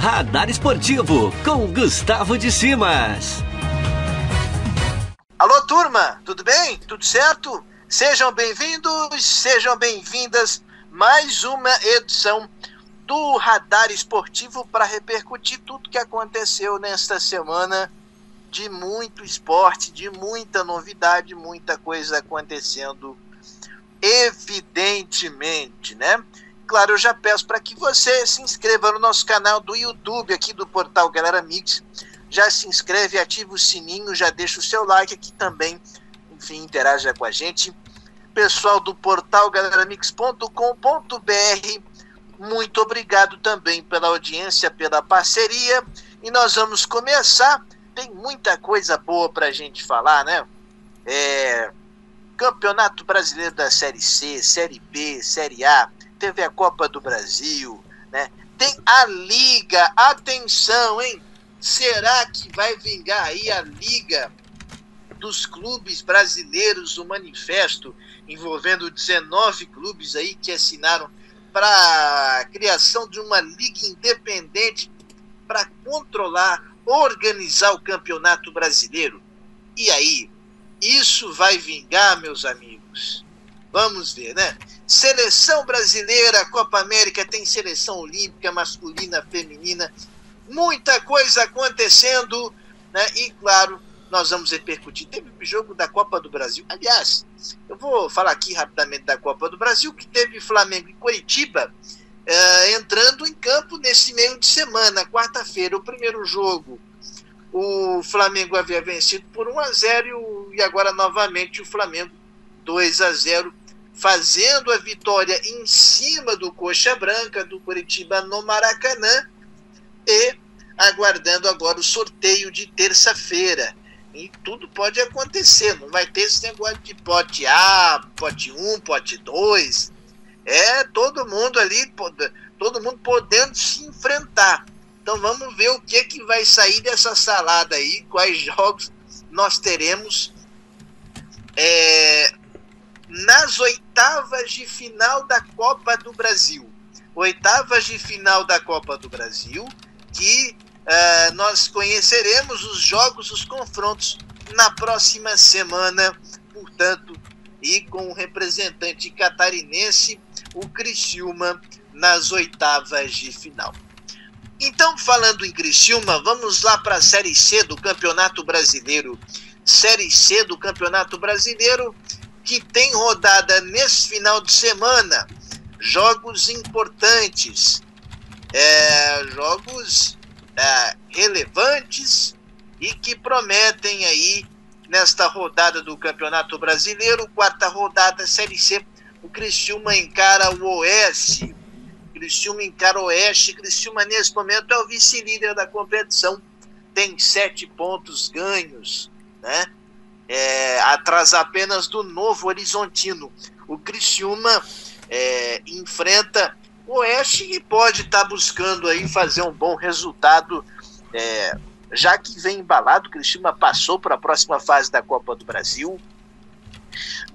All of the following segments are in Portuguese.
Radar Esportivo, com Gustavo de Simas. Alô, turma, tudo bem? Tudo certo? Sejam bem-vindos, sejam bem-vindas. Mais uma edição do Radar Esportivo para repercutir tudo que aconteceu nesta semana de muito esporte, de muita novidade, muita coisa acontecendo, evidentemente, né? Claro, eu já peço para que você se inscreva no nosso canal do YouTube aqui do portal Galera Mix. Já se inscreve, ativa o sininho, já deixa o seu like aqui também. Enfim, interaja com a gente. Pessoal do portal galeramix.com.br, muito obrigado também pela audiência, pela parceria. E nós vamos começar. Tem muita coisa boa para a gente falar, né? Campeonato Brasileiro da Série C, Série B, Série A. Teve a Copa do Brasil, né? Tem a Liga, atenção, hein? Será que vai vingar aí a Liga dos Clubes Brasileiros, o manifesto envolvendo 19 clubes aí que assinaram para a criação de uma liga independente para controlar, organizar o Campeonato Brasileiro? E aí, isso vai vingar, meus amigos? Vamos ver, né? Seleção brasileira, Copa América, tem seleção olímpica, masculina, feminina, muita coisa acontecendo, né? E claro, nós vamos repercutir. Teve o jogo da Copa do Brasil. Aliás, eu vou falar aqui rapidamente da Copa do Brasil, que teve Flamengo e Coritiba entrando em campo nesse meio de semana, quarta-feira, o primeiro jogo. O Flamengo havia vencido por 1-0 e agora novamente o Flamengo 2-0, fazendo a vitória em cima do Coxa Branca, do Coritiba no Maracanã, e aguardando agora o sorteio de terça-feira. E tudo pode acontecer, não vai ter esse negócio de pote A, pote 1, pote 2. Todo mundo ali, todo mundo podendo se enfrentar. Então vamos ver o que vai sair dessa salada aí, quais jogos nós teremos nas oitavas de final da Copa do Brasil. Oitavas de final da Copa do Brasil, que nós conheceremos os jogos, os confrontos na próxima semana, portanto, e com o representante catarinense, o Criciúma, nas oitavas de final. Então, falando em Criciúma, vamos lá para a Série C do Campeonato Brasileiro. Série C do Campeonato Brasileiro, que tem rodada nesse final de semana. Jogos importantes, jogos relevantes e que prometem aí nesta rodada do Campeonato Brasileiro, quarta rodada, Série C. O Criciúma encara o Oeste. Criciúma nesse momento é o vice-líder da competição, tem 7 pontos ganhos, né? Atrás apenas do Novo Horizontino. O Criciúma enfrenta o Oeste e pode estar buscando aí fazer um bom resultado, já que vem embalado. O Criciúma passou para a próxima fase da Copa do Brasil.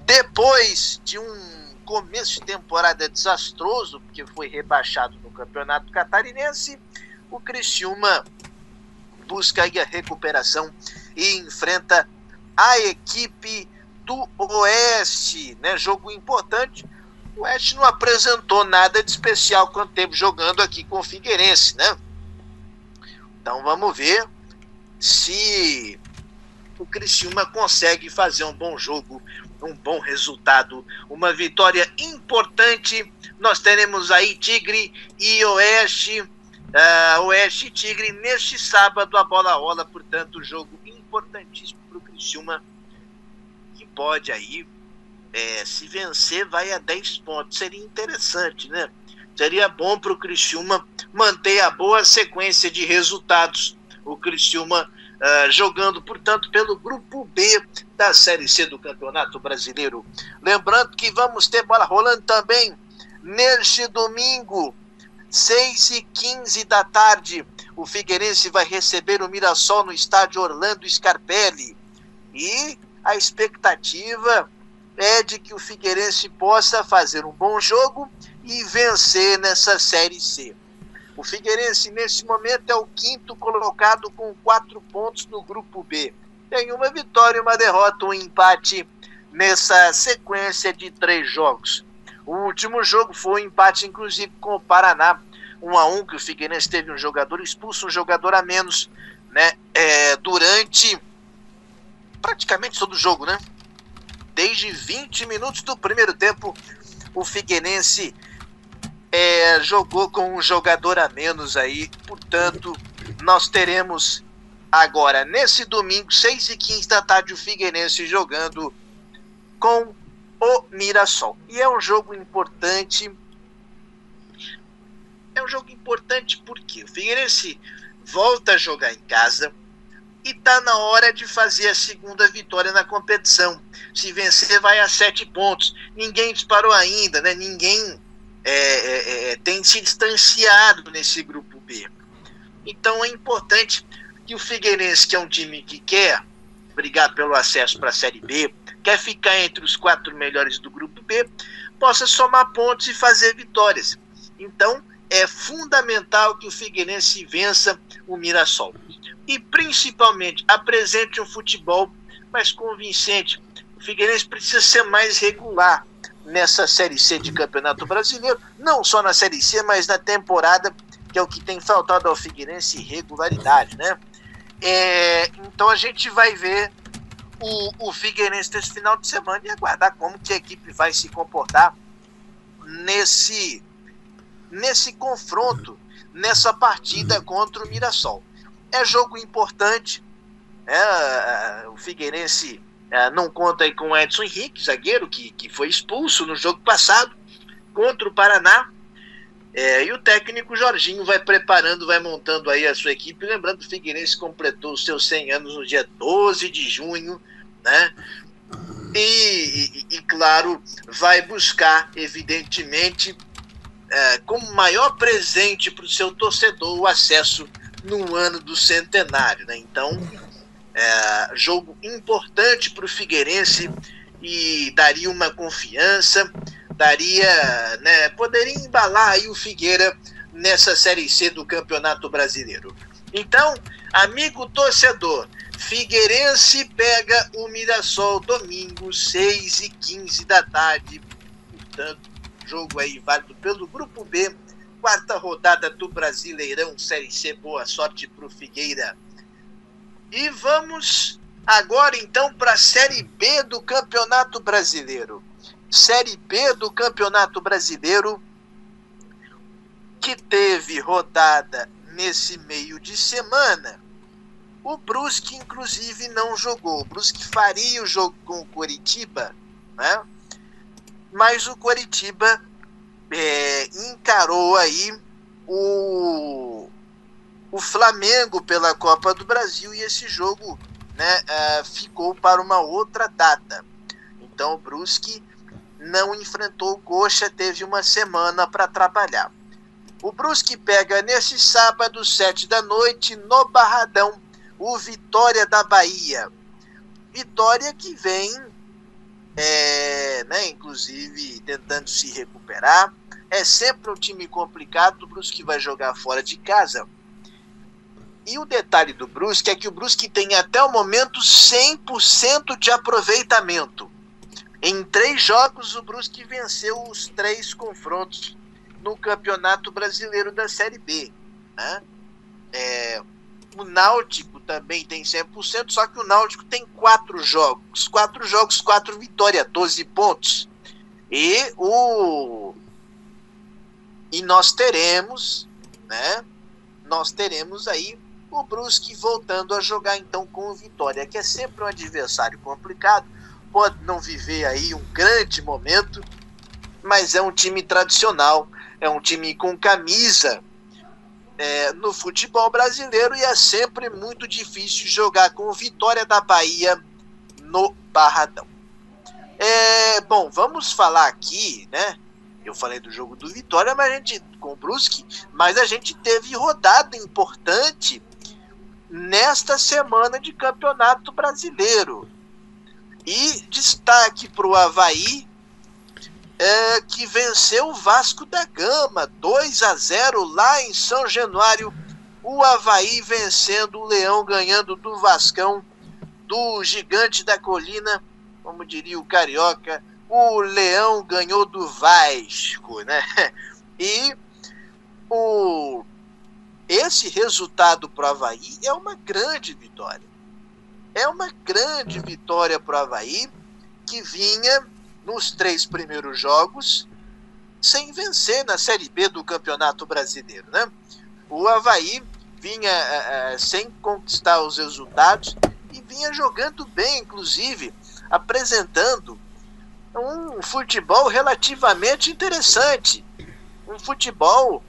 Depois de um começo de temporada desastroso, porque foi rebaixado no Campeonato Catarinense, o Criciúma busca aí a recuperação e enfrenta a equipe do Oeste, né? Jogo importante. O Oeste não apresentou nada de especial quando esteve jogando aqui com o Figueirense, né? Então vamos ver se o Criciúma consegue fazer um bom jogo, um bom resultado, uma vitória importante. Nós teremos aí Tigre e Oeste, Oeste e Tigre neste sábado, a bola rola, portanto, jogo importantíssimo para o Criciúma, que pode aí, se vencer, vai a 10 pontos. Seria interessante, né? Seria bom para o Criciúma manter a boa sequência de resultados. O Criciúma jogando, portanto, pelo grupo B da Série C do Campeonato Brasileiro. Lembrando que vamos ter bola rolando também neste domingo, 6h15 da tarde. O Figueirense vai receber o Mirassol no estádio Orlando Scarpelli. E a expectativa é de que o Figueirense possa fazer um bom jogo e vencer nessa Série C. O Figueirense, nesse momento, é o 5º colocado com 4 pontos no grupo B. Tem uma vitória, uma derrota, um empate nessa sequência de 3 jogos. O último jogo foi um empate, inclusive, com o Paraná, 1-1, que o Figueirense teve um jogador expulso, um jogador a menos, né, durante praticamente todo o jogo, né? Desde 20 minutos do primeiro tempo, o Figueirense jogou com um jogador a menos aí. Portanto, nós teremos agora, nesse domingo, 6h15 da tarde, o Figueirense jogando com o Mirassol. E é um jogo importante. É um jogo importante porque o Figueirense volta a jogar em casa e está na hora de fazer a segunda vitória na competição. Se vencer, vai a 7 pontos. Ninguém disparou ainda, né? Ninguém tem se distanciado nesse grupo B. Então é importante que o Figueirense, que é um time que quer brigar pelo acesso para a Série B, quer ficar entre os 4 melhores do grupo B, possa somar pontos e fazer vitórias. Então é fundamental que o Figueirense vença o Mirassol. E principalmente apresente um futebol mais convincente. O Figueirense precisa ser mais regular nessa Série C de Campeonato Brasileiro, não só na Série C, mas na temporada, que é o que tem faltado ao Figueirense, regularidade, né? Então a gente vai ver o Figueirense nesse final de semana e aguardar como que a equipe vai se comportar nesse confronto, nessa partida contra o Mirassol. É jogo importante, o Figueirense não conta aí com o Edson Henrique, zagueiro, que foi expulso no jogo passado contra o Paraná, e o técnico Jorginho vai preparando, vai montando aí a sua equipe. Lembrando que o Figueirense completou os seus 100 anos no dia 12 de junho, né? E claro, vai buscar, evidentemente, como maior presente para o seu torcedor, o acesso no ano do centenário, né? Então, jogo importante para o Figueirense e daria uma confiança, poderia embalar aí o Figueira nessa Série C do Campeonato Brasileiro. Então, amigo torcedor, Figueirense pega o Mirassol domingo, 6h15 da tarde. Portanto, jogo aí válido pelo Grupo B, 4ª rodada do Brasileirão Série C. Boa sorte para o Figueira. E vamos agora então para a Série B do Campeonato Brasileiro. Série B do Campeonato Brasileiro, que teve rodada nesse meio de semana. O Brusque, inclusive, não jogou. O Brusque faria o jogo com o Coritiba, né? Mas o Coritiba encarou aí o Flamengo pela Copa do Brasil e esse jogo, né, ficou para uma outra data. Então o Brusque não enfrentou o Coxa, teve uma semana para trabalhar. O Brusque pega nesse sábado, 7 da noite, no Barradão, o Vitória da Bahia. Vitória que vem, inclusive tentando se recuperar. É sempre um time complicado. O Brusque vai jogar fora de casa. E o detalhe do Brusque é que o Brusque tem até o momento 100% de aproveitamento. Em 3 jogos, o Brusque venceu os 3 confrontos no Campeonato Brasileiro da Série B, né? O Náutico também tem 100%, só que o Náutico tem 4 jogos. 4 jogos, 4 vitórias, 12 pontos. E nós teremos, né? Nós teremos aí o Brusque voltando a jogar então com o Vitória, que é sempre um adversário complicado, pode não viver aí um grande momento, mas é um time tradicional, é um time com camisa no futebol brasileiro e é sempre muito difícil jogar com o Vitória da Bahia no Barradão. Bom, vamos falar aqui, né? Eu falei do jogo do Vitória, com o Brusque, mas a gente teve rodada importante nesta semana de Campeonato Brasileiro. E destaque para o Avaí, que venceu o Vasco da Gama, 2-0 lá em São Januário. O Avaí vencendo o Leão, ganhando do Vascão, do Gigante da Colina, como diria o carioca. O Leão ganhou do Vasco, né? E esse resultado para o Avaí é uma grande vitória. É uma grande vitória para o Avaí, que vinha nos 3 primeiros jogos sem vencer na Série B do Campeonato Brasileiro, né? O Avaí vinha sem conquistar os resultados e vinha jogando bem, inclusive apresentando um futebol relativamente interessante, um futebol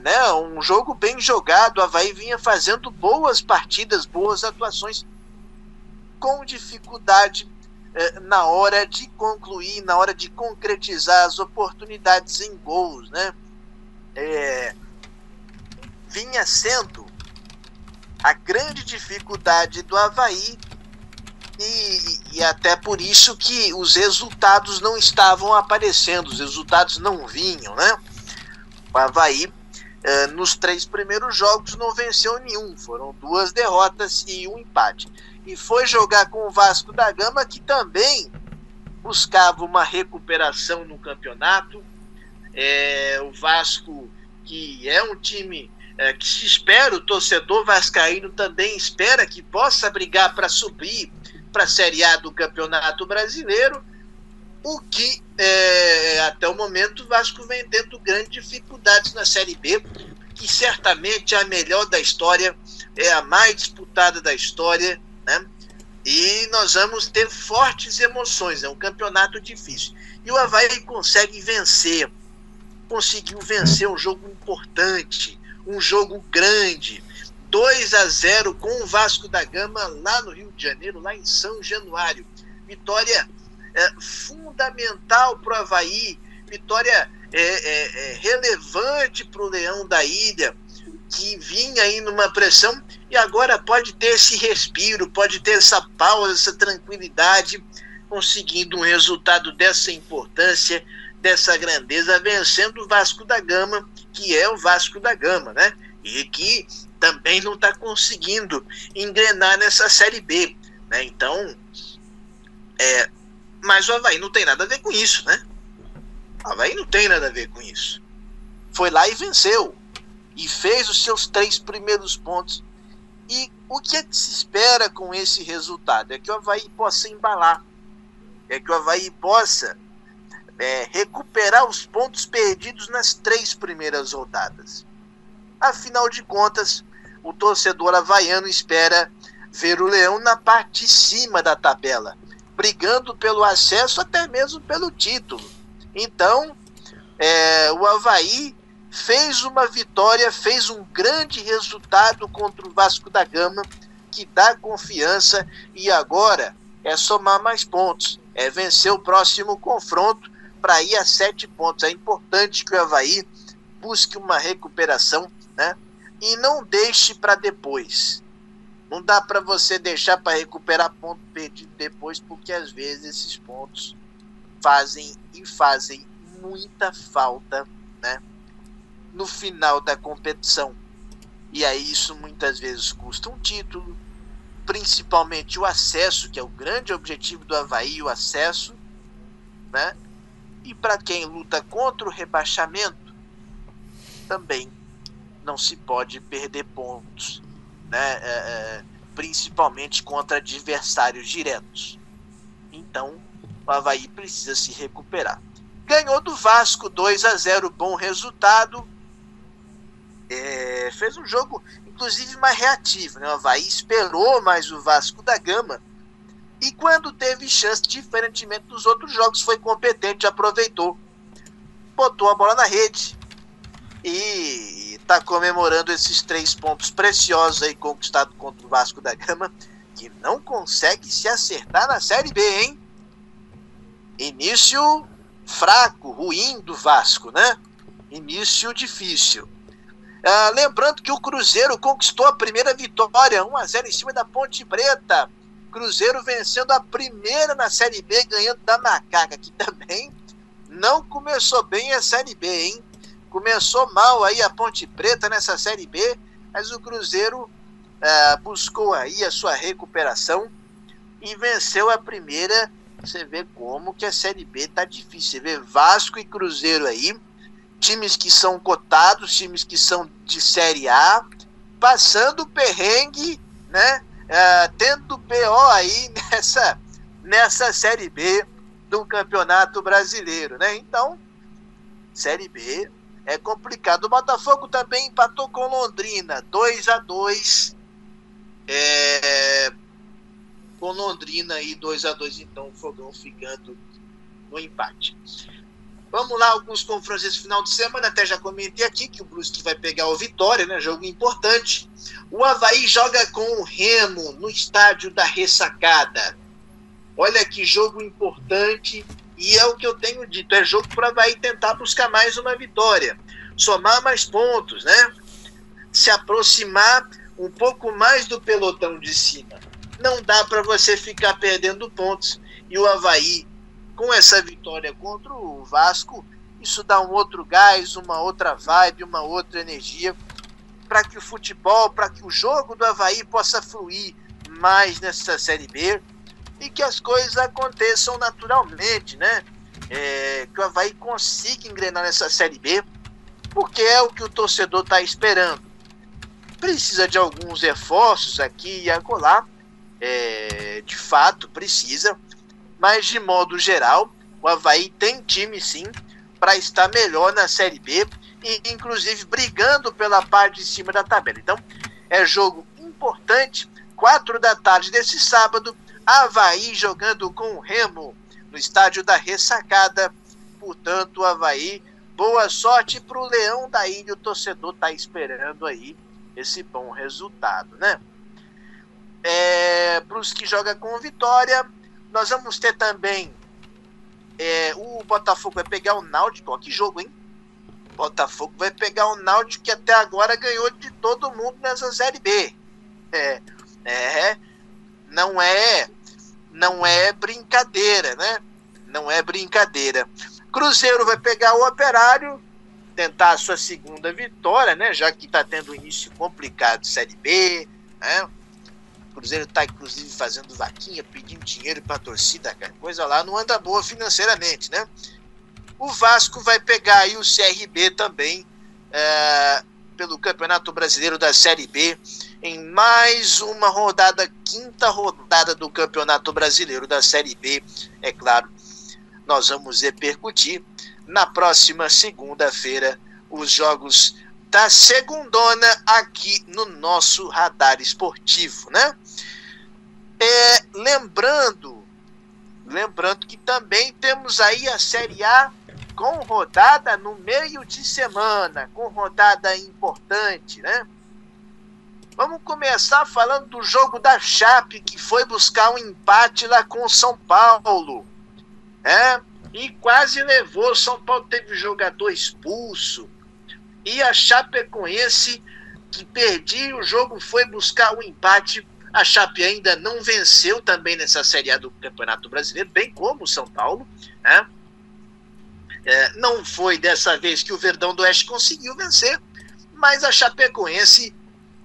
né, um jogo bem jogado. O Avaí vinha fazendo boas partidas, boas atuações, com dificuldade na hora de concluir, na hora de concretizar as oportunidades em gols, né? Vinha sendo a grande dificuldade do Avaí, e até por isso que os resultados não estavam aparecendo, os resultados não vinham, né? O Avaí, nos 3 primeiros jogos, não venceu nenhum, foram 2 derrotas e 1 empate. E foi jogar com o Vasco da Gama, que também buscava uma recuperação no campeonato. O Vasco, que é um time que se espera, o torcedor vascaíno também espera que possa brigar para subir para a Série A do Campeonato Brasileiro, o que até o momento o Vasco vem tendo grandes dificuldades na Série B, que certamente é a melhor da história, é a mais disputada da história, né? E nós vamos ter fortes emoções, é um campeonato difícil. E o Avaí conseguiu vencer um jogo importante, um jogo grande, 2-0 com o Vasco da Gama lá no Rio de Janeiro, lá em São Januário. Vitória fundamental para o Avaí, vitória relevante para o Leão da Ilha, que vinha aí numa pressão e agora pode ter esse respiro, pode ter essa pausa, essa tranquilidade, conseguindo um resultado dessa importância, dessa grandeza, vencendo o Vasco da Gama, que é o Vasco da Gama, né? E que também não está conseguindo engrenar nessa Série B, né? Então, mas o Avaí não tem nada a ver com isso, né? O Avaí não tem nada a ver com isso. Foi lá e venceu, e fez os seus 3 primeiros pontos. E o que é que se espera com esse resultado? É que o Avaí possa embalar, é que o Avaí possa recuperar os pontos perdidos nas 3 primeiras rodadas. Afinal de contas, o torcedor havaiano espera ver o Leão na parte de cima da tabela, brigando pelo acesso, até mesmo pelo título. Então, o Avaí fez uma vitória, fez um grande resultado contra o Vasco da Gama, que dá confiança, e agora é somar mais pontos, é vencer o próximo confronto para ir a 7 pontos. É importante que o Avaí busque uma recuperação, né? E não deixe para depois. Não dá para você deixar para recuperar ponto perdido depois, porque às vezes esses pontos fazem muita falta, né, no final da competição. E aí isso muitas vezes custa um título, principalmente o acesso, que é o grande objetivo do Avaí, o acesso, né? E para quem luta contra o rebaixamento, também não se pode perder pontos, né? Principalmente contra adversários diretos. Então o Avaí precisa se recuperar. Ganhou do Vasco 2-0, bom resultado. Fez um jogo inclusive mais reativo, né? O Avaí esperou mais o Vasco da Gama, e quando teve chance, diferentemente dos outros jogos, foi competente, aproveitou, botou a bola na rede e está comemorando esses 3 pontos preciosos aí conquistados contra o Vasco da Gama, que não consegue se acertar na Série B, hein? Início fraco, ruim do Vasco, né? Início difícil. Lembrando que o Cruzeiro conquistou a primeira vitória, 1-0 em cima da Ponte Preta. Cruzeiro vencendo a primeira na Série B, ganhando da Macaca, que também não começou bem a Série B, hein? Começou mal aí a Ponte Preta nessa Série B, mas o Cruzeiro buscou aí a sua recuperação e venceu a primeira. Você vê como que a Série B tá difícil. Você vê Vasco e Cruzeiro aí, times que são cotados, times que são de Série A, passando perrengue, né? Tendo BO aí nessa Série B do Campeonato Brasileiro, né? Então, Série B é complicado. O Botafogo também empatou com Londrina, 2-2. Com Londrina aí, 2-2, então o Fogão ficando no empate. Vamos lá, alguns confrontos esse final de semana. Até já comentei aqui que o Brusque vai pegar o Vitória, né? Jogo importante. O Avaí joga com o Remo no estádio da Ressacada. Olha que jogo importante, e é o que eu tenho dito, é jogo para o Avaí tentar buscar mais uma vitória, somar mais pontos, né? Se aproximar um pouco mais do pelotão de cima. Não dá para você ficar perdendo pontos. E o Avaí, com essa vitória contra o Vasco, isso dá um outro gás, uma outra vibe, uma outra energia para que o futebol, para que o jogo do Avaí possa fluir mais nessa Série B e que as coisas aconteçam naturalmente, né? Que o Avaí consiga engrenar nessa Série B, porque é o que o torcedor está esperando. Precisa de alguns reforços aqui e acolá, de fato precisa, mas de modo geral o Avaí tem time sim para estar melhor na Série B e inclusive brigando pela parte de cima da tabela. Então é jogo importante, 4 da tarde desse sábado, Avaí jogando com o Remo no estádio da Ressacada. Portanto, o Avaí, boa sorte para o Leão da Ilha, o torcedor está esperando aí esse bom resultado, né? Para os que jogam com o Vitória, nós vamos ter também o Botafogo vai pegar o Náutico. Ó, que jogo, hein? Botafogo vai pegar o Náutico, que até agora ganhou de todo mundo nessa Série B. Não é brincadeira, né? Não é brincadeira. Cruzeiro vai pegar o Operário, tentar a sua segunda vitória, né? Já que está tendo um início complicado de Série B, né? O Cruzeiro está inclusive fazendo vaquinha, pedindo dinheiro para a torcida, cara. Coisa lá não anda boa financeiramente, né? O Vasco vai pegar aí o CRB também pelo Campeonato Brasileiro da Série B em mais uma rodada, 5ª rodada do Campeonato Brasileiro da Série B. É claro, nós vamos repercutir na próxima segunda-feira os jogos da segundona aqui no nosso Radar Esportivo, né? Lembrando que também temos aí a Série A com rodada no meio de semana, com rodada importante, né? Vamos começar falando do jogo da Chape, que foi buscar um empate lá com o São Paulo, e quase levou. São Paulo teve jogador expulso, e a Chapecoense, que perdia o jogo, foi buscar o empate. A Chape ainda não venceu também nessa Série A do Campeonato Brasileiro, bem como o São Paulo, né? Não foi dessa vez que o Verdão do Oeste conseguiu vencer, mas a Chapecoense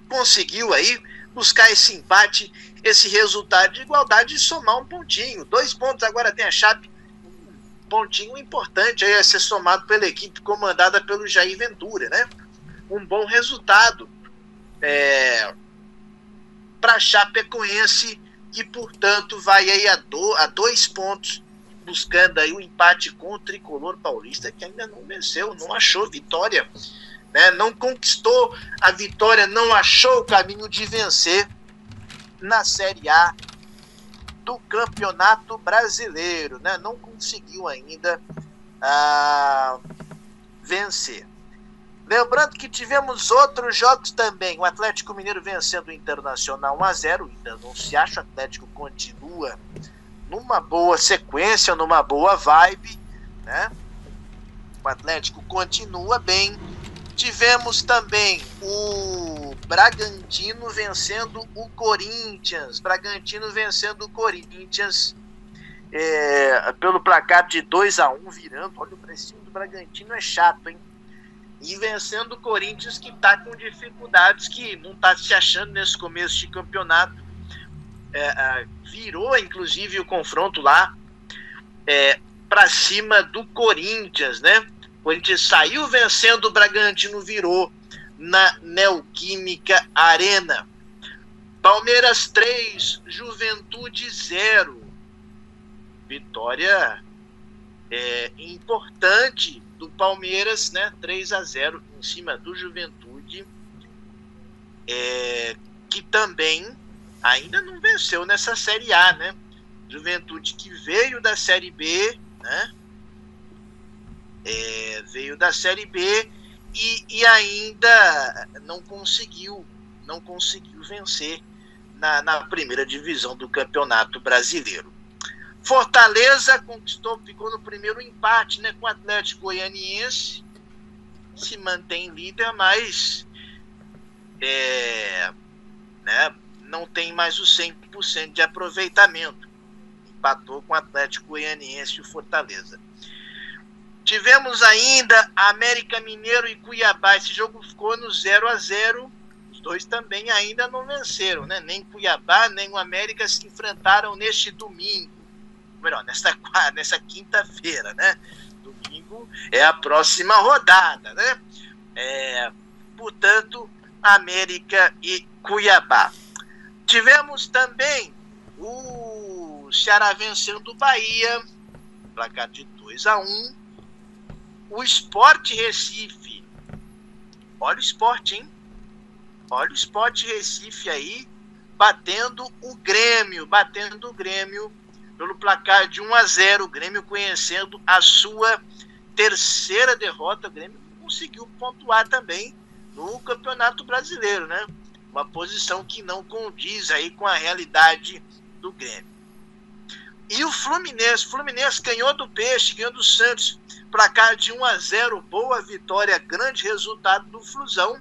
conseguiu aí buscar esse empate, esse resultado de igualdade e somar um pontinho. 2 pontos agora tem a Chape, um pontinho importante aí a ser somado pela equipe comandada pelo Jair Ventura, né? Um bom resultado para a Chapecoense, que portanto vai aí a 2 pontos, buscando aí o empate com o Tricolor Paulista, que ainda não venceu, não achou vitória, né? Não conquistou a vitória, não achou o caminho de vencer na Série A do Campeonato Brasileiro, né? Não conseguiu ainda vencer. Lembrando que tivemos outros jogos também. O Atlético Mineiro vencendo o Internacional 1-0. Ainda não se acha. O Atlético continua numa boa sequência, numa boa vibe, né? O Atlético continua bem. Tivemos também o Bragantino vencendo o Corinthians. Bragantino vencendo o Corinthians pelo placar de 2-1, virando. Olha, o precinho do Bragantino é chato, hein? E vencendo o Corinthians, que está com dificuldades, que não está se achando nesse começo de campeonato. Virou, inclusive, o confronto lá para cima do Corinthians, né? O Corinthians saiu vencendo, o Bragantino virou na Neoquímica Arena. Palmeiras 3, Juventude 0. Vitória importante do Palmeiras, né? 3-0 em cima do Juventude, que também ainda não venceu nessa Série A, né? Juventude que veio da Série B, né? Veio da Série B e ainda não conseguiu vencer na primeira divisão do Campeonato Brasileiro. Fortaleza ficou no primeiro empate, né, com o Atlético Goianiense, se mantém líder, mas né, não tem mais o 100% de aproveitamento. Empatou com o Atlético Goianiense e o Fortaleza. Tivemos ainda América Mineiro e Cuiabá. Esse jogo ficou no 0-0. Os dois também ainda não venceram, né? Nem Cuiabá, nem o América se enfrentaram neste domingo. Melhor, nessa quinta-feira, né? Domingo é a próxima rodada, né? Portanto, América e Cuiabá. Tivemos também o Ceará vencendo o Bahia, placar de 2-1. O Sport Recife, olha o Sport, hein? Olha o Sport Recife aí, batendo o Grêmio pelo placar de 1-0. O Grêmio conhecendo a sua terceira derrota. O Grêmio conseguiu pontuar também no Campeonato Brasileiro, né? Uma posição que não condiz aí com a realidade do Grêmio. E o Fluminense ganhou do Peixe, ganhou do Santos, placar de 1-0, boa vitória, grande resultado do Flusão,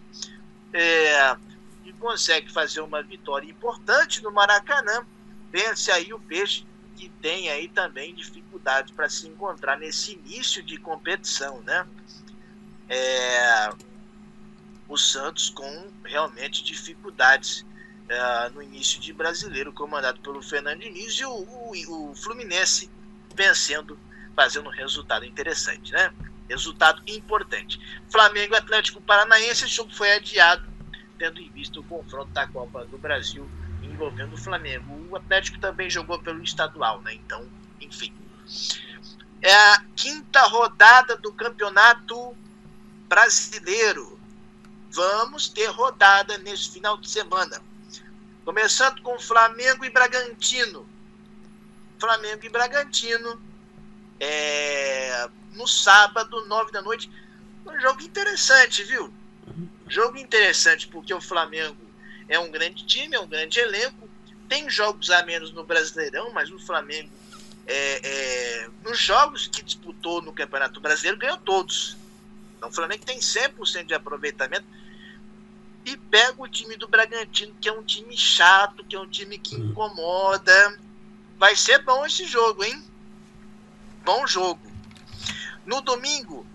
e consegue fazer uma vitória importante no Maracanã. Vence aí o Peixe, que tem aí também dificuldade para se encontrar nesse início de competição, né? O Santos com realmente dificuldades no início de Brasileiro, comandado pelo Fernando Diniz, e o Fluminense vencendo, fazendo um resultado interessante, né? Resultado importante. Flamengo e Atlético Paranaense, esse jogo foi adiado, tendo em vista o confronto da Copa do Brasil envolvendo o Flamengo. O Atlético também jogou pelo estadual, né? Então, enfim. É a quinta rodada do Campeonato Brasileiro. Vamos ter rodada nesse final de semana. Começando com Flamengo e Bragantino. Flamengo e Bragantino no sábado, 9 da noite. Um jogo interessante, viu? Jogo interessante, porque o Flamengo é um grande time, é um grande elenco. Tem jogos a menos no Brasileirão, mas o Flamengo, nos jogos que disputou no Campeonato Brasileiro, ganhou todos. Então o Flamengo tem 100% de aproveitamento. E pega o time do Bragantino, que é um time chato, que é um time que incomoda. Vai ser bom esse jogo, hein? Bom jogo. No domingo,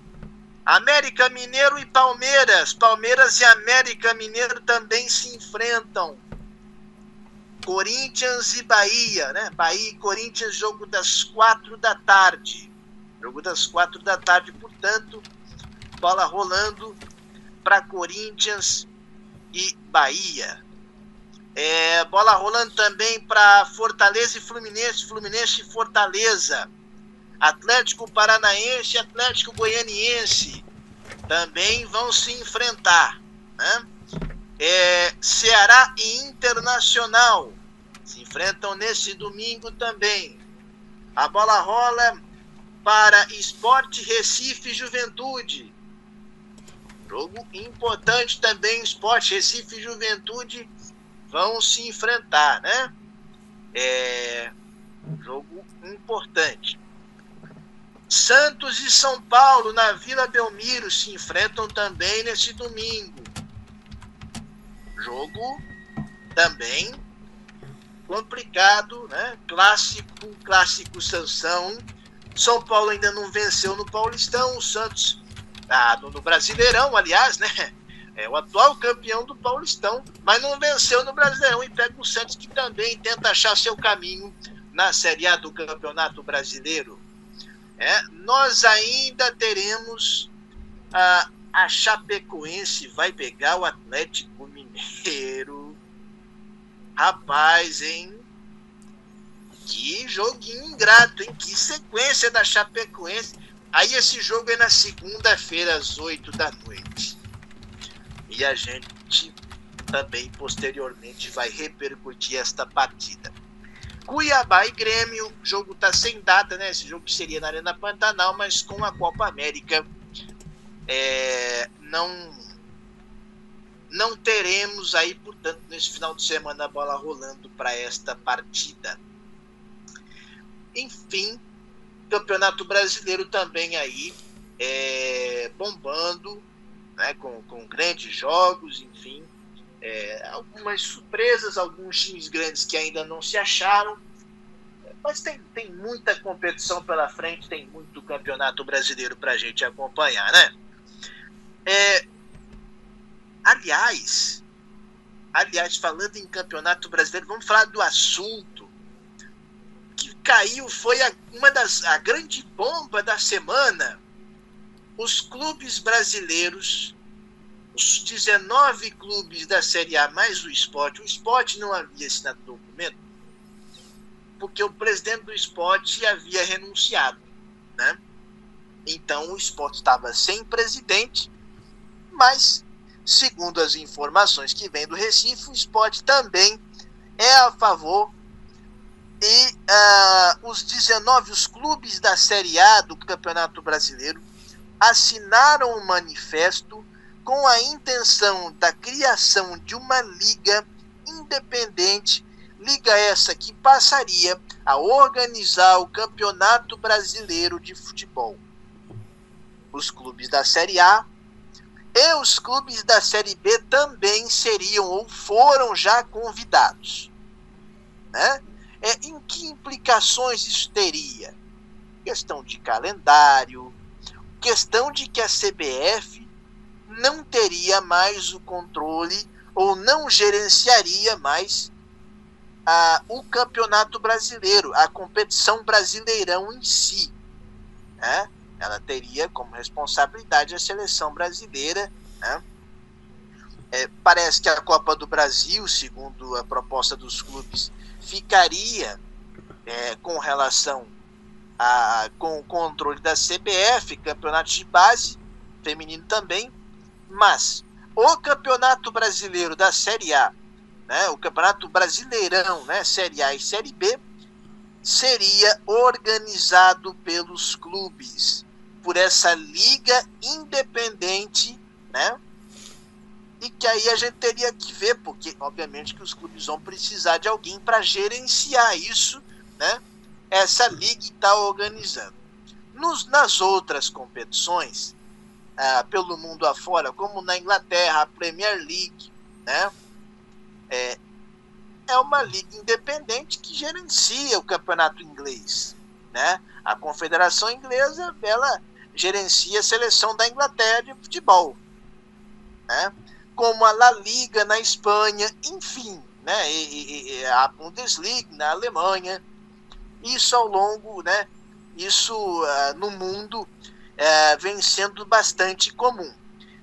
América Mineiro e Palmeiras. Palmeiras e América Mineiro também se enfrentam. Corinthians e Bahia, né? Bahia e Corinthians, jogo das 4 da tarde. Jogo das 4 da tarde, portanto, bola rolando para Corinthians e Bahia. Bola rolando também para Fortaleza e Fluminense. Fluminense e Fortaleza. Atlético Paranaense e Atlético Goianiense também vão se enfrentar, né? Ceará e Internacional se enfrentam nesse domingo também. A bola rola para Sport Recife e Juventude. Jogo importante também. Sport Recife e Juventude vão se enfrentar, né? Jogo importante. Santos e São Paulo na Vila Belmiro se enfrentam também nesse domingo. Jogo também complicado, né? Clássico Sansão. São Paulo ainda não venceu no Paulistão, o Santos no Brasileirão, aliás, né? É o atual campeão do Paulistão, mas não venceu no Brasileirão e pega o Santos, que também tenta achar seu caminho na Série A do Campeonato Brasileiro. Nós ainda teremos a Chapecoense vai pegar o Atlético Mineiro. Rapaz, hein? Que joguinho ingrato, hein? Que sequência da Chapecoense. Aí esse jogo é na segunda-feira, às 8 da noite. E a gente também, posteriormente, vai repercutir esta partida. Cuiabá e Grêmio, o jogo tá sem data, né? Esse jogo seria na Arena Pantanal, mas com a Copa América não teremos aí, portanto, nesse final de semana a bola rolando para esta partida. Enfim, Campeonato Brasileiro também aí bombando, né, com grandes jogos, enfim, algumas surpresas, alguns times grandes que ainda não se acharam, mas tem muita competição pela frente, tem muito Campeonato Brasileiro para a gente acompanhar, né? Aliás, falando em Campeonato Brasileiro, vamos falar do assunto que caiu, foi a grande bomba da semana. Os clubes brasileiros, os 19 clubes da Série A mais o Sport não havia assinado o documento, porque o presidente do Sport havia renunciado, né? Então o Sport estava sem presidente, mas, segundo as informações que vêm do Recife, o Sport também é a favor e os clubes da Série A do Campeonato Brasileiro assinaram um manifesto com a intenção da criação de uma liga independente, liga essa que passaria a organizar o Campeonato Brasileiro de Futebol. Os clubes da Série A e os clubes da Série B também seriam ou foram já convidados, né? Em que implicações isso teria? Questão de calendário, questão de que a CBF não teria mais o controle ou não gerenciaria mais o Campeonato Brasileiro, a competição Brasileirão em si, né? Ela teria como responsabilidade a seleção brasileira, né? Parece que a Copa do Brasil, segundo a proposta dos clubes, ficaria com relação com o controle da CBF, campeonatos de base, feminino também, mas o Campeonato Brasileiro da Série A, né, o Campeonato Brasileirão, né, Série A e Série B, seria organizado pelos clubes, por essa liga independente, né? E que aí a gente teria que ver, porque obviamente que os clubes vão precisar de alguém para gerenciar isso, né? Essa liga está organizando. Nas outras competições, pelo mundo afora, como na Inglaterra, a Premier League, né? É uma liga independente que gerencia o campeonato inglês, né? A Confederação Inglesa, ela gerencia a seleção da Inglaterra de futebol, né? Como a La Liga na Espanha, enfim, né? E a Bundesliga na Alemanha. Isso ao longo, né? Isso no mundo vem sendo bastante comum.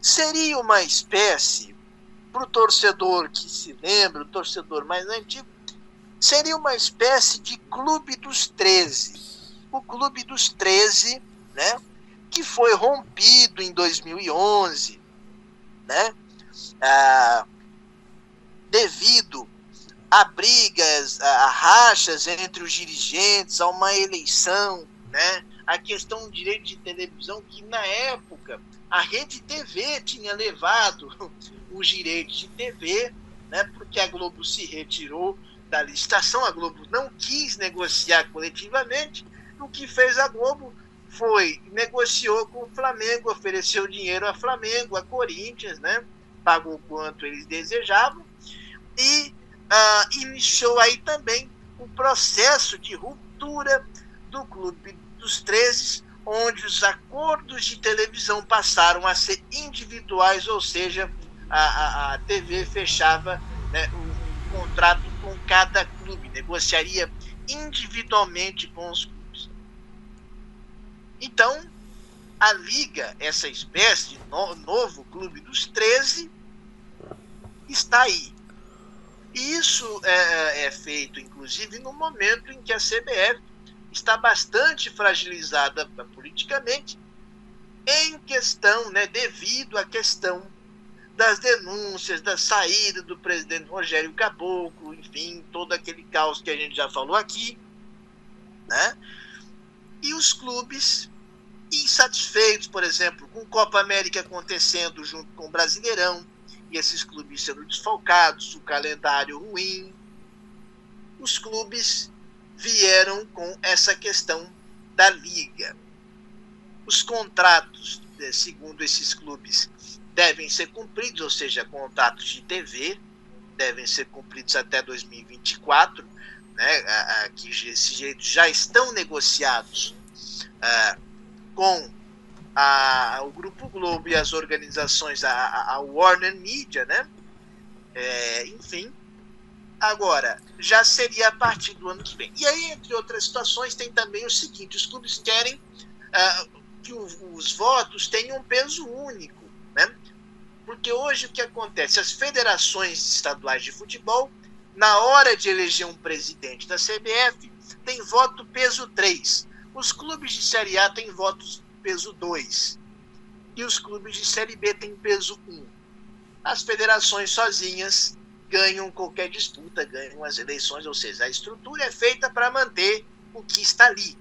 Seria uma espécie, para o torcedor que se lembra, o torcedor mais antigo, seria uma espécie de Clube dos 13. O Clube dos 13, né? Que foi rompido em 2011, né? Devido a brigas, a rachas entre os dirigentes, a uma eleição, né? A questão do direito de televisão, que na época a Rede TV tinha levado os direitos de TV, né? Porque a Globo se retirou da licitação, a Globo não quis negociar coletivamente. O que fez a Globo foi negociou com o Flamengo, ofereceu dinheiro a Flamengo, a Corinthians, né? pagou quanto eles desejavam, e iniciou aí também o processo de ruptura do Clube dos 13, onde os acordos de televisão passaram a ser individuais, ou seja, a TV fechava, né, um contrato com cada clube, negociaria individualmente com os clubes. Então, a Liga, essa espécie de novo Clube dos 13, está aí. E isso é feito, inclusive, no momento em que a CBF está bastante fragilizada politicamente, em questão, né, devido à questão das denúncias, da saída do presidente Rogério Caboclo, enfim, todo aquele caos que a gente já falou aqui, né? E os clubes insatisfeitos, por exemplo, com Copa América acontecendo junto com o Brasileirão, e esses clubes sendo desfalcados, o calendário ruim, os clubes vieram com essa questão da Liga. Os contratos, segundo esses clubes, devem ser cumpridos, ou seja, contratos de TV devem ser cumpridos até 2024, né, que esses direitos já estão negociados com o Grupo Globo e as organizações, a Warner Media, né? Enfim, agora, já seria a partir do ano que vem. E aí, entre outras situações, tem também o seguinte: os clubes querem que os votos tenham um peso único, né? Porque hoje o que acontece? As federações estaduais de futebol, na hora de eleger um presidente da CBF, tem voto peso 3. Os clubes de Série A têm votos peso 2. E os clubes de Série B têm peso 1. As federações sozinhas ganham qualquer disputa, ganham as eleições, ou seja, a estrutura é feita para manter o que está ali.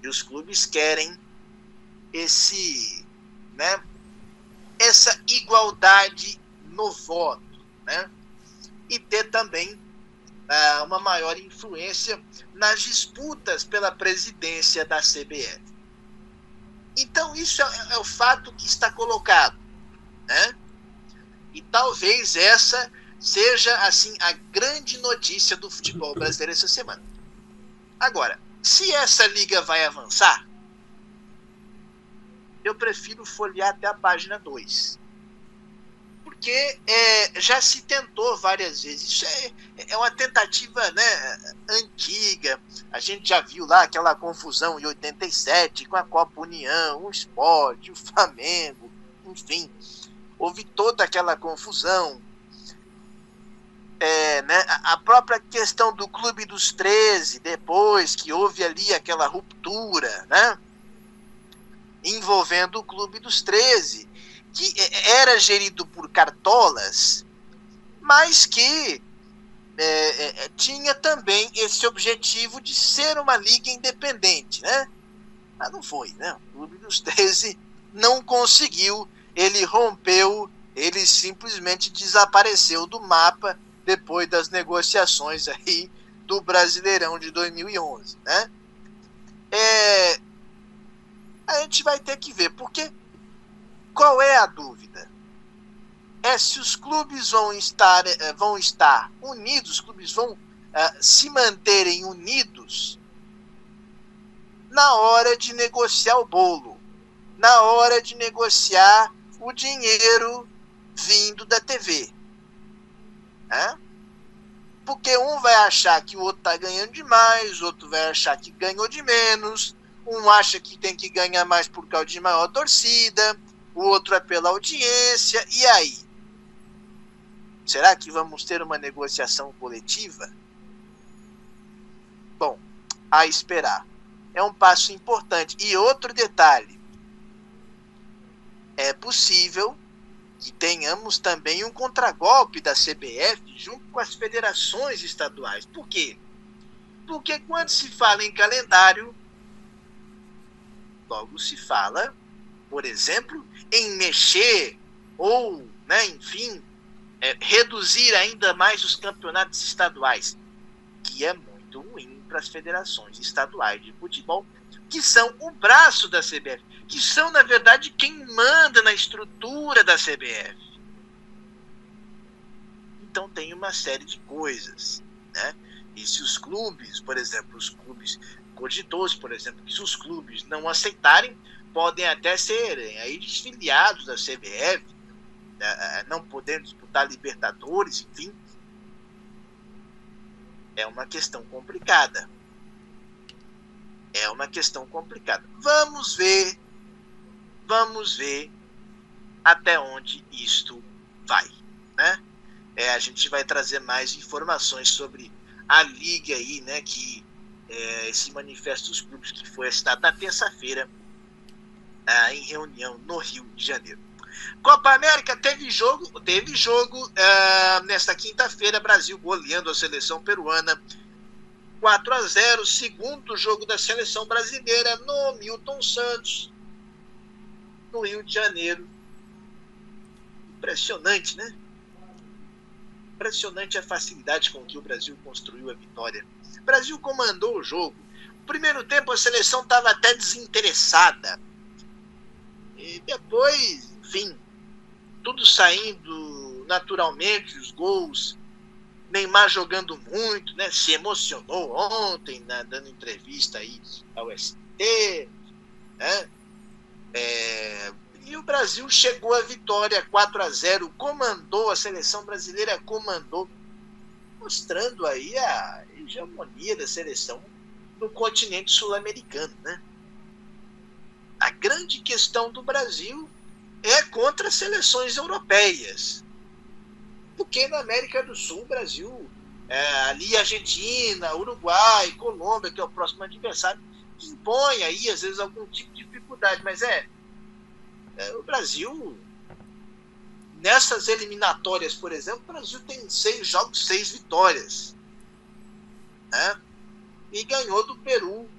E os clubes querem essa igualdade no voto, né? E ter também uma maior influência nas disputas pela presidência da CBF. Então, isso é o fato que está colocado, né? E talvez essa seja, assim, a grande notícia do futebol brasileiro essa semana. Agora, se essa liga vai avançar, eu prefiro folhear até a página 2. Porque já se tentou várias vezes. Isso é uma tentativa, né, antiga. A gente já viu lá aquela confusão em 87 com a Copa União, o Sport, o Flamengo, enfim. Houve toda aquela confusão. Né, a própria questão do Clube dos 13, depois que houve ali aquela ruptura, né, envolvendo o Clube dos 13, que era gerido por cartolas, mas que tinha também esse objetivo de ser uma liga independente, né? Mas não foi, né? O Clube dos 13 não conseguiu, ele rompeu, ele simplesmente desapareceu do mapa depois das negociações aí do Brasileirão de 2011, né? A gente vai ter que ver, porque qual é a dúvida? É se os clubes vão estar unidos, os clubes vão se manterem unidos na hora de negociar o bolo, na hora de negociar o dinheiro vindo da TV. Né? Porque um vai achar que o outro está ganhando demais, o outro vai achar que ganhou de menos, um acha que tem que ganhar mais por causa de maior torcida, o outro é pela audiência, e aí? Será que vamos ter uma negociação coletiva? Bom, a esperar. É um passo importante. E outro detalhe, é possível que tenhamos também um contragolpe da CBF junto com as federações estaduais. Por quê? Porque quando se fala em calendário, logo se fala, por exemplo, em mexer ou, né, enfim, reduzir ainda mais os campeonatos estaduais, que é muito ruim para as federações estaduais de futebol, que são o braço da CBF, que são, na verdade, quem manda na estrutura da CBF. Então tem uma série de coisas, né? E se os clubes, por exemplo, cogitou-se, por exemplo, que se os clubes não aceitarem, podem até serem aí desfiliados da CBF, não podendo disputar Libertadores, enfim. É uma questão complicada. É uma questão complicada. Vamos ver até onde isto vai, né? A gente vai trazer mais informações sobre a liga aí, né? Que esse manifesto dos clubes que foi assinado na terça-feira em reunião no Rio de Janeiro. Copa América teve jogo nesta quinta-feira, Brasil goleando a seleção peruana 4-0, segundo jogo da seleção brasileira no Milton Santos, no Rio de Janeiro. Impressionante, né? Impressionante a facilidade com que o Brasil construiu a vitória. O Brasil comandou o jogo. No primeiro tempo a seleção estava até desinteressada. E depois, enfim, tudo saindo naturalmente, os gols. Neymar jogando muito, né? Se emocionou ontem, né? Dando entrevista aí ao ST, né? E o Brasil chegou à vitória 4-0, comandou, a seleção brasileira comandou, mostrando aí a hegemonia da seleção no continente sul-americano, né? A grande questão do Brasil é contra as seleções europeias. Porque na América do Sul, o Brasil, ali Argentina, Uruguai, Colômbia, que é o próximo adversário, impõe aí, às vezes, algum tipo de dificuldade. Mas o Brasil, nessas eliminatórias, por exemplo, o Brasil tem 6 jogos, 6 vitórias. Né? E ganhou do Peru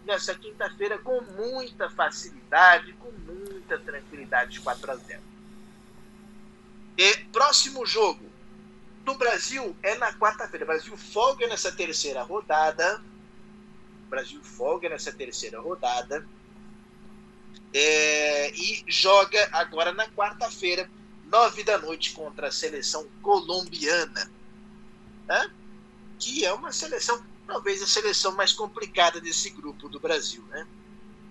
nessa quinta-feira com muita facilidade, com muita tranquilidade, 4-0. E próximo jogo do Brasil é na quarta-feira. O Brasil folga nessa terceira rodada. E joga agora na quarta-feira, 9h, contra a seleção colombiana. Né? Que é uma seleção, talvez a seleção mais complicada desse grupo do Brasil. Né?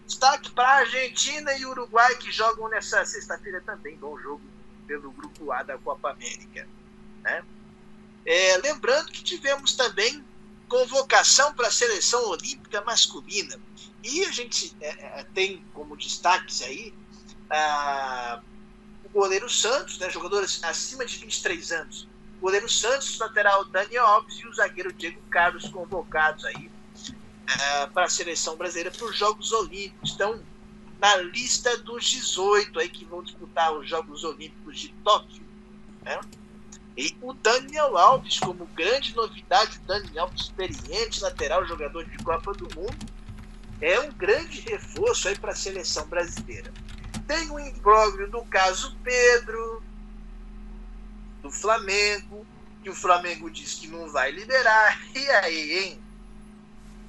Destaque para a Argentina e Uruguai, que jogam nessa sexta-feira também. Bom jogo pelo grupo A da Copa América. Né? Lembrando que tivemos também convocação para a seleção olímpica masculina. E a gente tem como destaques aí o goleiro Santos, né, jogadores acima de 23 anos. O goleiro Santos, o lateral Daniel Alves e o zagueiro Diego Carlos, convocados aí para a seleção brasileira para os Jogos Olímpicos. Estão na lista dos 18 aí que vão disputar os Jogos Olímpicos de Tóquio. Né? E o Daniel Alves, como grande novidade, o Daniel Alves, experiente lateral, jogador de Copa do Mundo, é um grande reforço aí para a seleção brasileira. Tem um imbróglio do caso Pedro, do Flamengo, que o Flamengo diz que não vai liberar. E aí, hein?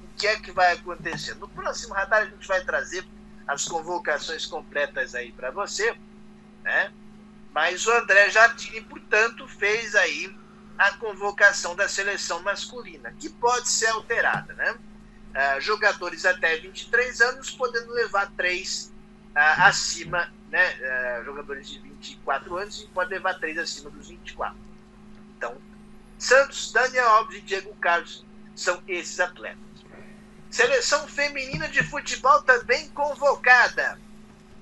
O que é que vai acontecer? No próximo radar a gente vai trazer as convocações completas aí para você, né? Mas o André Jardine, portanto, fez aí a convocação da seleção masculina, que pode ser alterada, né? Jogadores até 23 anos, podendo levar 3 acima, né? Jogadores de 24 anos e pode levar 3 acima dos 24. Então, Santos, Daniel Alves e Diego Carlos são esses atletas. Seleção feminina de futebol também convocada.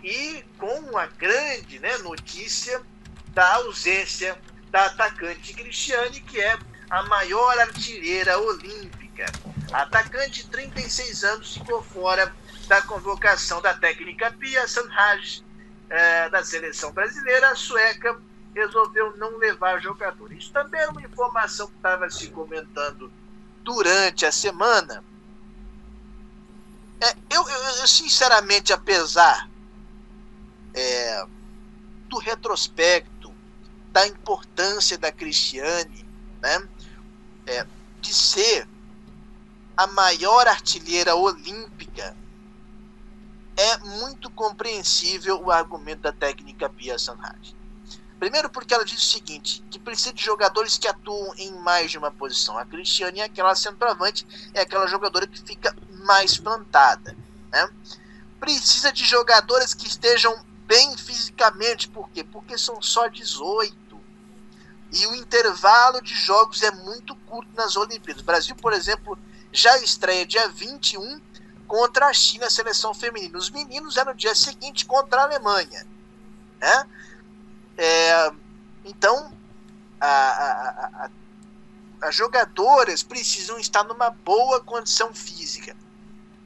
E com uma grande, né, notícia da ausência da atacante Cristiane, que é a maior artilheira olímpica. A atacante de 36 anos ficou fora da convocação da técnica Pia Sundhage da seleção brasileira. A sueca resolveu não levar jogador. Isso também é uma informação que estava se comentando durante a semana. Eu sinceramente, apesar do retrospecto, da importância da Cristiane, né, de ser a maior artilheira olímpica, é muito compreensível o argumento da técnica Pia Sundhage. Primeiro porque ela diz o seguinte, que precisa de jogadores que atuam em mais de uma posição. A Cristiane é aquela centroavante, é aquela jogadora que fica mais plantada, né? Precisa de jogadores que estejam bem fisicamente. Por quê? Porque são só 18. E o intervalo de jogos é muito curto nas Olimpíadas. O Brasil, por exemplo, já estreia dia 21 contra a China, a seleção feminina. Os meninos é no dia seguinte contra a Alemanha, né? Então, as jogadoras precisam estar numa boa condição física.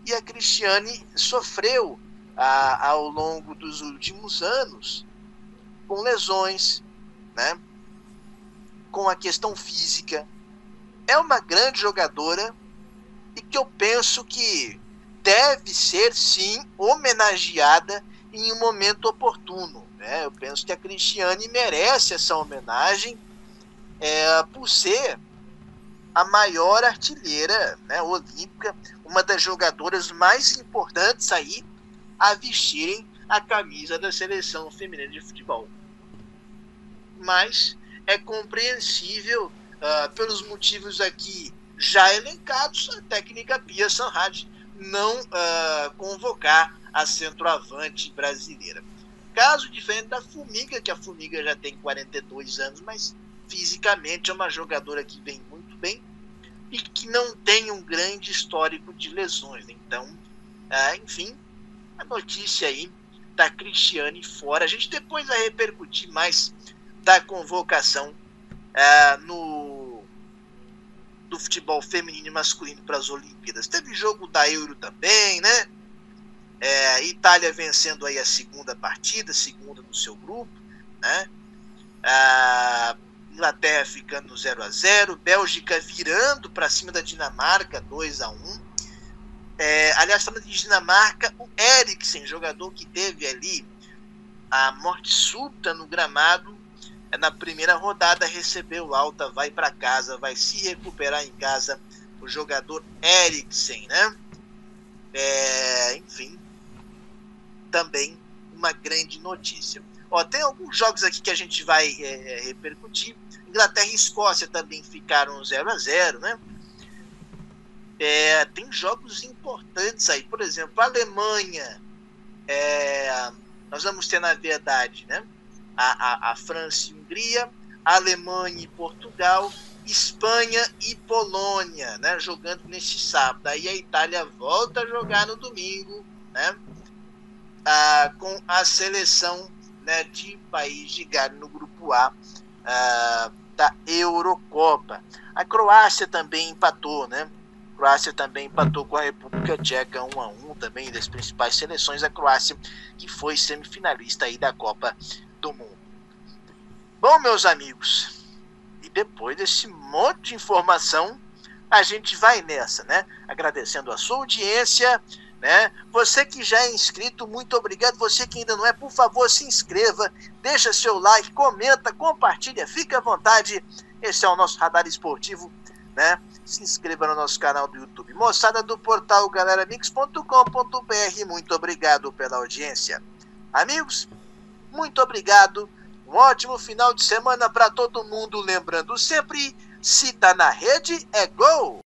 E a Cristiane sofreu ao longo dos últimos anos com lesões, né? Com a questão física. É uma grande jogadora e que eu penso que deve ser, sim, homenageada em um momento oportuno. Eu penso que a Cristiane merece essa homenagem por ser a maior artilheira, né, olímpica, uma das jogadoras mais importantes aí a vestirem a camisa da seleção feminina de futebol. Mas é compreensível, pelos motivos aqui já elencados, a técnica Pia Sanhad não convocar a centroavante brasileira. Caso diferente da Formiga, que a Formiga já tem 42 anos, mas fisicamente é uma jogadora que vem muito bem e que não tem um grande histórico de lesões. Então, enfim, a notícia aí da Cristiane fora. A gente depois vai repercutir mais da convocação do futebol feminino e masculino para as Olimpíadas. Teve jogo da Euro também, né? Itália vencendo aí a segunda partida, segunda no seu grupo, né? Inglaterra ficando no 0-0, Bélgica virando para cima da Dinamarca 2-1. Aliás, falando de Dinamarca, o Eriksen, jogador que teve ali a morte súbita no gramado, na primeira rodada recebeu alta, vai para casa, vai se recuperar em casa, o jogador Eriksen, né? Enfim, também uma grande notícia. Tem alguns jogos aqui que a gente vai repercutir. Inglaterra e Escócia também ficaram 0-0, né? Tem jogos importantes aí. Por exemplo, a Alemanha, nós vamos ter, na verdade, né, a França e Hungria, a Alemanha e Portugal, Espanha e Polônia, né, jogando neste sábado. Aí a Itália volta a jogar no domingo, né, com a seleção, né, de País de Gales no grupo A da Eurocopa. A Croácia também empatou, né? A Croácia também empatou com a República Tcheca 1-1, também das principais seleções. A Croácia, que foi semifinalista aí da Copa do Mundo. Bom, meus amigos, e depois desse monte de informação, a gente vai nessa, né? Agradecendo a sua audiência, né? Você que já é inscrito, muito obrigado. Você que ainda não é, por favor, se inscreva, deixa seu like, comenta, compartilha, fica à vontade. Esse é o nosso Radar Esportivo, né? Se inscreva no nosso canal do YouTube. Moçada do portal GaleraMix.com.br, muito obrigado pela audiência. Amigos, muito obrigado. Um ótimo final de semana para todo mundo. Lembrando sempre, se tá na rede, é gol!